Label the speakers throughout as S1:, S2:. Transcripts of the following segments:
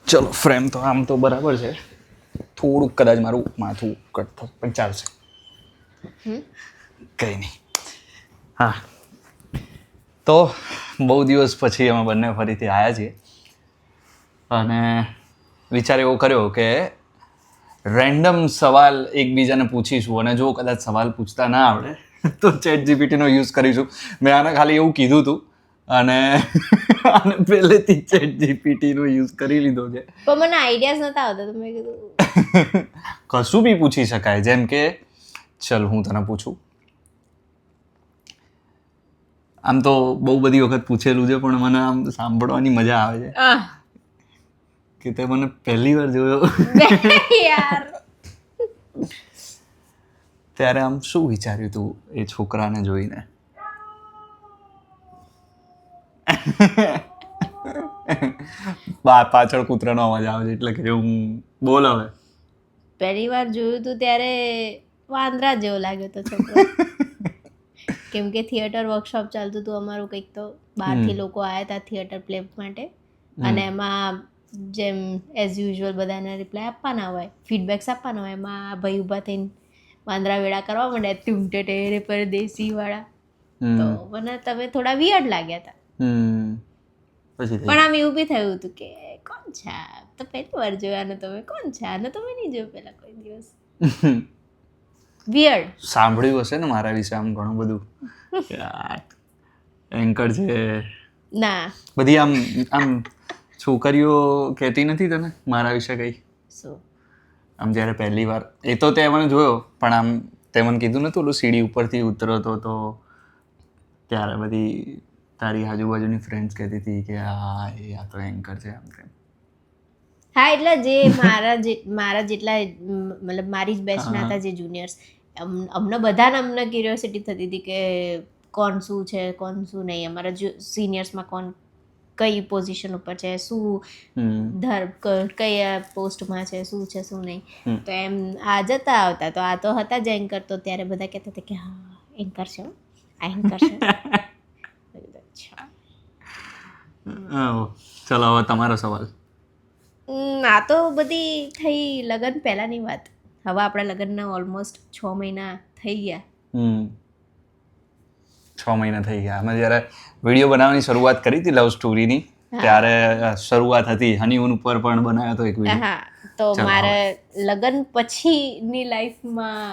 S1: ચલો ફ્રેમ તો આમ તો બરાબર છે, થોડુંક કદાચ મારું માથું કટ થશે પણ ચાલશે, કંઈ નહીં. હા, તો બહુ દિવસ પછી અમે બંને ફરીથી આવ્યા છીએ અને વિચાર એવો કર્યો કે રેન્ડમ સવાલ એકબીજાને પૂછીશું અને જો કદાચ સવાલ પૂછતા ના આવડે તો ચેટ જીપીટીનો યુઝ કરીશું. મેં આને ખાલી એવું કીધું હતું અને આને પહેલેથી ચેટ જીપીટીનો યુઝ કરી લીધો છે.
S2: પણ મને આઈડિયાઝ નતા આવતા તો મેં કીધું
S1: કશું બી પૂછી શકાય, જેમ કે ચલ હું તને પૂછું. આમ તો બહુ બધી વખત પૂછેલું છે પણ મને આમ સાંભળવાની મજા આવે છે કે તે મને પહેલી વાર જોયો
S2: યાર
S1: ત્યારે આમ શું વિચાર્યું તું એ છોકરાને જોઈને? પાછળ કૂતરાનો અવાજ આવે છે એટલે કે હું બોલ હવે.
S2: પહેલી વાર જોયું તું ત્યારે વાંદરા જેવો લાગ્યો તો છોકરો. કેમ કે થિયેટર વર્કશોપ ચાલતું હતું અમારું કંઈક, તો બહારથી લોકો આવ્યા હતા થિયેટર પ્લે માટે અને એમાં જેમ એઝ યુઝ્યુઅલ બધાને રિપ્લાય આપવાના હોય, ફીડબેક્સ આપવાના હોય, એમાં આ ભાઈ ઊભા થઈને વાંદરા વેળા કરવા માંડ્યા તુમટે ટેરે પરદેસી વાળા. તો મને તમે થોડા વિયર્ડ લાગ્યા હતા. પણ આમ એવું બી થયું હતું કે કોણ છે આ? તો પહેલી વાર જોયાનો તમે, કોણ છે આને? તો મેં નહીં જોયું પહેલા કોઈ દિવસ. વિયર્ડ
S1: સાંભળ્યું હશે ને મારા વિશે આમ ઘણું બધું, એન્કર છે
S2: ના.
S1: બધી આમ આમ છોકરીઓ કહેતી નથી તને મારા વિશે કંઈ?
S2: શું
S1: આમ જ્યારે પહેલી વાર, એ તો તે મને જોયો પણ આમ તે મને કીધું નતું ઓલું સીડી ઉપરથી ઉતરતો તો ત્યારે બધી તારી આજુબાજુની ફ્રેન્ડ્સ કહેતી હતી કે હા એ આ તો એન્કર છે આમ તેમ.
S2: હા, એટલે જે મારા જેટલા મતલબ મારી જ બેચના હતા જે જુનિયર્સ, અમને બધાને અમને ક્યુરિયોસિટી થતી હતી કે કોણ શું છે કોણ શું નહીં, અમારા સિનિયર્સમાં કોણ કઈ પોઝિશન ઉપર છે, શું કઈ પોસ્ટમાં છે, શું છે શું નહીં. તો એમ આ જતા આવતા તો આ તો હતા જ એન્કર, તો ત્યારે બધા કહેતા હતા કે હા એન્કર છે, આ એન્કર છે.
S1: ચલો હવે તમારો સવાલ.
S2: આ તો બધી થઈ લગ્ન પહેલાંની વાત. હવે આપણા લગ્નના ઓલમોસ્ટ 6 મહિના થઈ ગયા.
S1: 6 મહિના થઈ ગયા. અમે જ્યારે વિડીયો બનાવવાની શરૂઆત કરી હતી લવ સ્ટોરીની ત્યારે શરૂઆત હતી, હનીમૂન ઉપર પણ બનાવ્યો હતો એક વિડીયો.
S2: હા, તો મારે લગ્ન પછીની લાઈફમાં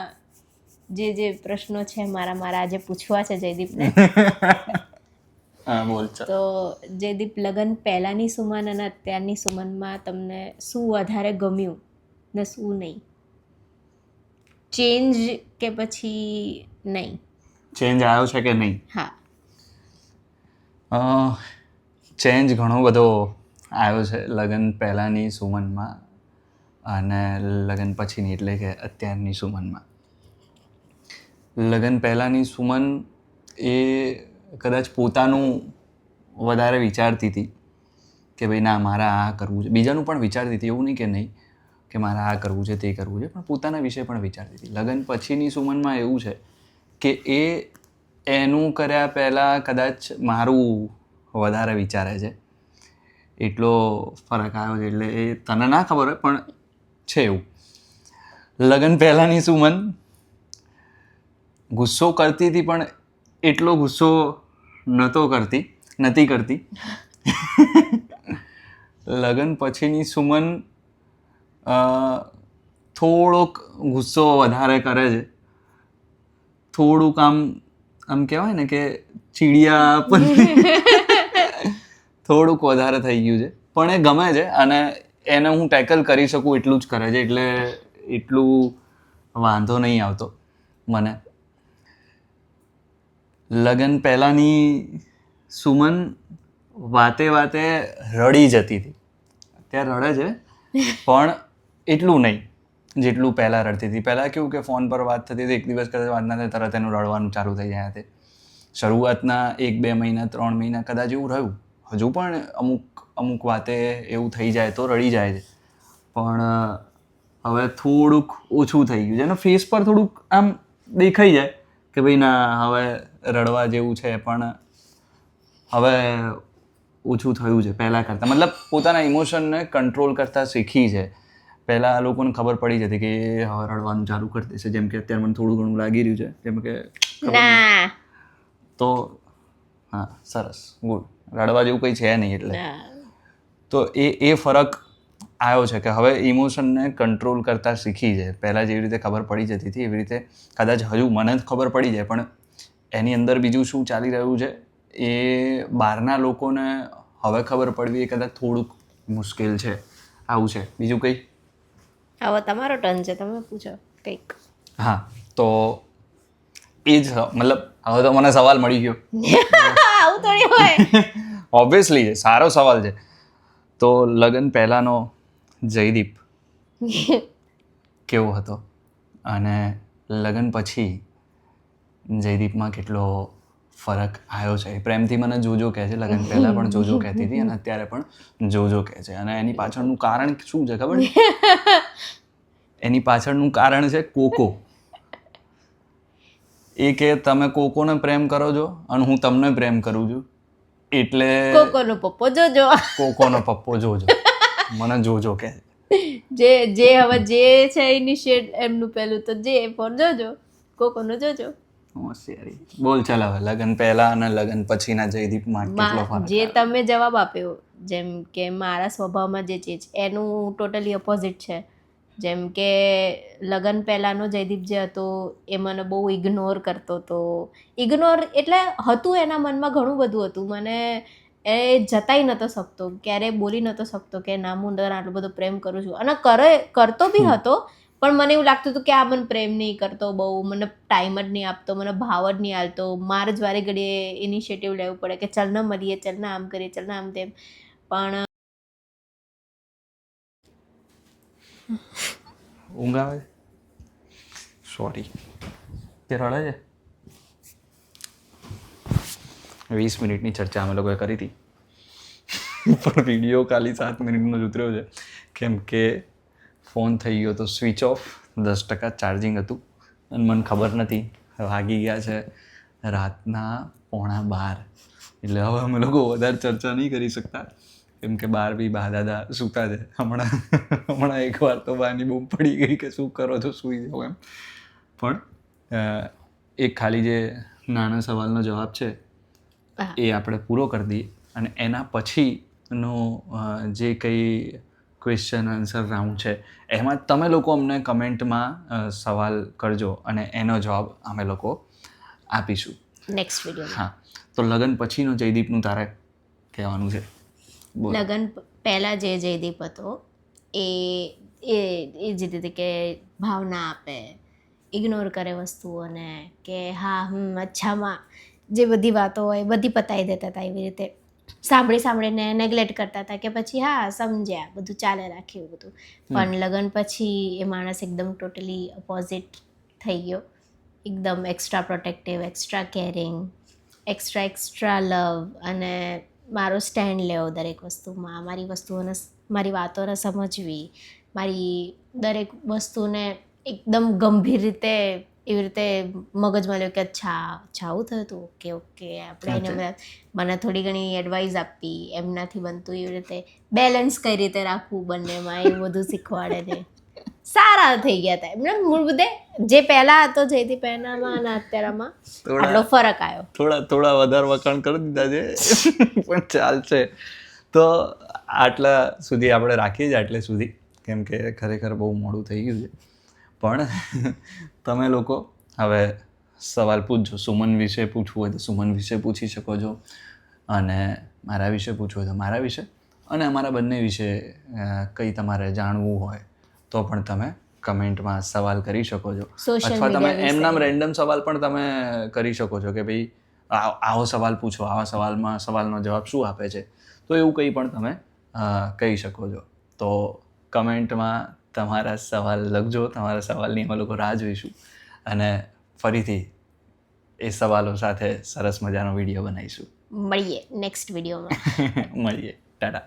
S2: જે પ્રશ્નો છે મારા આજે પૂછવા છે જયદીપને.
S1: બોલ.
S2: તો જયદીપ, લગ્ન પહેલાંની સુમન અને અત્યારની સુમનમાં તમને શું વધારે ગમ્યું ને શું નહીં? ચેન્જ કે પછી નહીં?
S1: ચેન્જ આવ્યો છે કે નહીં?
S2: હા.
S1: ચેન્જ ઘણો બધો આવ્યો છે લગ્ન પહેલાંની સુમનમાં અને લગ્ન પછીની એટલે કે અત્યારની સુમનમાં. લગ્ન પહેલાંની સુમન એ કદાચ પોતાનું વધારે વિચારતી હતી કે ભાઈ ના મારે આ કરવું છે, બીજાનું પણ વિચારતી હતી, એવું નહીં કે નહીં કે મારે આ કરવું છે તે કરવું છે, પણ પોતાના વિશે પણ વિચારતી હતી. લગ્ન પછીની સુમનમાં એવું છે કે એ એનું કર્યા પહેલાં કદાચ મારું વધારે વિચારે છે, એટલો ફરક આવ્યો છે. એટલે એ તને ના ખબર હોય પણ છે એવું. લગ્ન પહેલાંની સુમન ગુસ્સો કરતી હતી પણ એટલો ગુસ્સો નથી કરતી. લગ્ન પછીની સુમન થોડોક ગુસ્સો વધારે કરે છે, થોડુંક આમ કહેવાય ને કે ચીડિયા પણ થોડુંક વધારે થઈ ગયું છે, પણ એ ગમે છે અને એને હું ટેકલ કરી શકું એટલું જ કરે છે, એટલે એટલું વાંધો નહીં આવતો મને. લગ્ન પહેલાંની સુમન વાતે રડી જતી હતી, અત્યારે રડે છે પણ એટલું નહીં જેટલું પહેલાં રડતી હતી. પહેલાં કેવું કે ફોન પર વાત થતી હતી, એક દિવસ કદાચ વાત ના થાય તરત એનું રડવાનું ચાલુ થઈ જાય છે. શરૂઆતના 1-2 મહિના 3 મહિના કદાચ એવું રહ્યું, હજુ પણ અમુક વાતે એવું થઈ જાય તો રડી જાય છે, પણ હવે થોડુંક ઓછું થઈ ગયું છે. એનો ફેસ પર થોડુંક આમ દેખાઈ જાય કે ભાઈ ના હવે રડવા જેવું છે, પણ હવે ઓછું થયું છે પહેલાં કરતાં, મતલબ પોતાના ઇમોશનને કંટ્રોલ કરતાં શીખી છે. પહેલાં આ લોકોને ખબર પડી જતી કે એ હવે રડવાનું ચાલુ કરી દેશે, જેમ કે અત્યારે મને થોડું ઘણું લાગી રહ્યું છે, જેમ કે
S2: ના
S1: તો હા સરસ ગુડ, રડવા જેવું કંઈ છે નહીં એટલે. તો એ ફરક આવ્યો છે કે હવે ઇમોશનને કંટ્રોલ કરતાં શીખી છે. પહેલાં જેવી રીતે ખબર પડી જતી હતી એવી રીતે કદાચ હજુ મને જ ખબર પડી જાય, પણ એની અંદર બીજું શું ચાલી રહ્યું છે એ બહારના લોકોને હવે ખબર પડવી એ કદાચ થોડુંક મુશ્કેલ છે. આવું છે. બીજું કંઈ?
S2: હવે તમારો ટર્ન છે, તમે પૂછો કંઈક.
S1: હા તો એ જ મતલબ હવે તો મને સવાલ મળી ગયો.
S2: આવું થોડી હોય.
S1: ઓબ્વિયસલી છે, સારો સવાલ છે. તો લગ્ન પહેલાંનો જયદીપ કેવો હતો અને લગ્ન પછી જયદીપમાં કેટલો ફરક આવ્યો છે? પ્રેમથી મને જોજો કહે છે, લગ્ન પહેલાં પણ જોજો કહેતી હતી અને અત્યારે પણ જોજો કહે છે. અને એની પાછળનું કારણ શું છે ખબર? એની પાછળનું કારણ છે કોકો. એ કે તમે કોકોને પ્રેમ કરો છો અને હું તમને પ્રેમ કરું છું, એટલે
S2: કોકોનો પપ્પો જોજો.
S1: કોકોનો પપ્પો જોજો, મને જોજો કે
S2: જે હવે જે છે ઇનિશિયેટ એમનું પહેલું તો જે ફોર જોજો, કોકોનો જોજો.
S1: હોશિયારી બોલ. ચાલ હવે લગ્ન પહેલા અને લગ્ન પછીના જયદીપમાં કેટલો ફરક?
S2: જે તમે જવાબ આપ્યો, જેમ કે મારા સ્વભાવમાં જે ચીજ એનું ટોટલી ઓપોઝિટ છે. જેમ કે લગ્ન પહેલાંનો જયદીપ જે હતો એ મને બહુ ઇગ્નોર કરતો હતો. ઇગ્નોર એટલે હતું એના મનમાં ઘણું બધું હતું, મને એ જતાઈ નહોતો શકતો, ક્યારેય બોલી નહોતો શકતો કે ના હું તને આટલો બધો પ્રેમ કરું છું. અને કરતો બી હતો, પણ મને એવું લાગતું હતું કે આ મને પ્રેમ નહીં કરતો, બહુ મને ટાઈમ જ નહીં આપતો, મને ભાવ જ નહીં આલતો. મારે જ વારે ઘડીએ ઇનિશિયેટિવ લેવું પડે કે ચાલ ને મળીએ, ચાલ ને આમ કરીએ, ચાલ ને આમ તેમ. પણ
S1: ઊંઘ આવે? સોરી, તે રડે છે. 20 મિનિટની ચર્ચા અમે લોકોએ કરી હતી, પણ વિડીયો ખાલી 7 મિનિટનો જ ઉતર્યો છે, કેમ કે ફોન થઈ ગયો તો સ્વિચ ઓફ, 10% ચાર્જિંગ હતું અને મને ખબર નથી. વાગી ગયા છે રાતના 11:15, એટલે હવે અમે લોકો વધારે ચર્ચા નહીં કરી શકતા, કેમ કે બહાર બી બા દાદા સૂતા છે. હમણાં એકવાર તો બાની બૂમ પડી ગઈ કે શું કરો છો, સૂઈ જાઓ એમ. પણ એક ખાલી જે નાના સવાલનો જવાબ છે એ આપણે પૂરો કરી દઈએ, અને એના પછીનો જે કંઈ ક્વેશ્ચન આન્સર રાઉન્ડ છે એમાં તમે લોકો અમને કમેન્ટમાં સવાલ કરજો અને એનો જવાબ અમે લોકો આપીશું
S2: નેક્સ્ટ વિડીયો.
S1: હા, તો લગ્ન પછીનો જયદીપનું તારે કહેવાનું છે.
S2: લગ્ન પહેલાં જે જયદીપ હતો એ જ રીતે કે ભાવના આપે, ઇગ્નોર કરે વસ્તુઓને, કે હા અચ્છામાં જે બધી વાતો હોય બધી પતાવી દેતા હતા. એવી રીતે સાંભળીને નેગ્લેક્ટ કરતા હતા કે પછી હા સમજ્યા, બધું ચાલે રાખે એવું બધું. પણ લગ્ન પછી એ માણસ એકદમ ટોટલી ઓપોઝિટ થઈ ગયો. એકદમ extra protective, extra caring, extra love, અને મારો સ્ટેન્ડ લેવો દરેક વસ્તુમાં, મારી વાતોને સમજવી, મારી દરેક વસ્તુને એકદમ ગંભીર રીતે એવી રીતે મગજમાં લ્યો કે અચ્છા આવું થયું હતું, ઓકે આપણે એને મને થોડી ઘણી એડવાઇસ આપી, એમનાથી બનતું એવી રીતે બેલેન્સ કઈ રીતે રાખવું બંનેમાં, એવું બધું શીખવાડે ને. સારા થઈ ગયા હતા એમને મૂળ મુદ્દે. જે પહેલા હતો જયદીપ પહેલામાં અને અત્યારમાં આટલો ફરક આવ્યો.
S1: થોડા વધારે વખાણ કરી દીધા છે, પણ ચાલશે. તો આટલા સુધી આપણે રાખીએ છીએ, આટલે સુધી, કેમ કે ખરેખર બહુ મોડું થઈ ગયું છે. પણ તમે લોકો હવે સવાલ પૂછજો. સુમન વિશે પૂછવું હોય તો સુમન વિશે પૂછી શકો છો, અને મારા વિશે પૂછવું હોય તો મારા વિશે, અને અમારા બંને વિશે કંઈ તમારે જાણવું હોય તો પણ તમે કમેન્ટમાં સવાલ કરી શકો છો. અથવા તમે એમનામ રેન્ડમ સવાલ પણ તમે કરી શકો છો કે ભાઈ આવો સવાલ પૂછો, આવા સવાલનો જવાબ શું આપે છે, તો એવું કંઈ પણ તમે કહી શકો છો. તો કમેન્ટમાં તમારા સવાલ લખજો, તમારા સવાલની અમે લોકો રાહ જોઈશું, અને ફરીથી એ સવાલો સાથે સરસ મજાનો વિડીયો બનાવીશું.
S2: મળીએ નેક્સ્ટ વિડીયોમાં.
S1: મળીએ, ટાટા.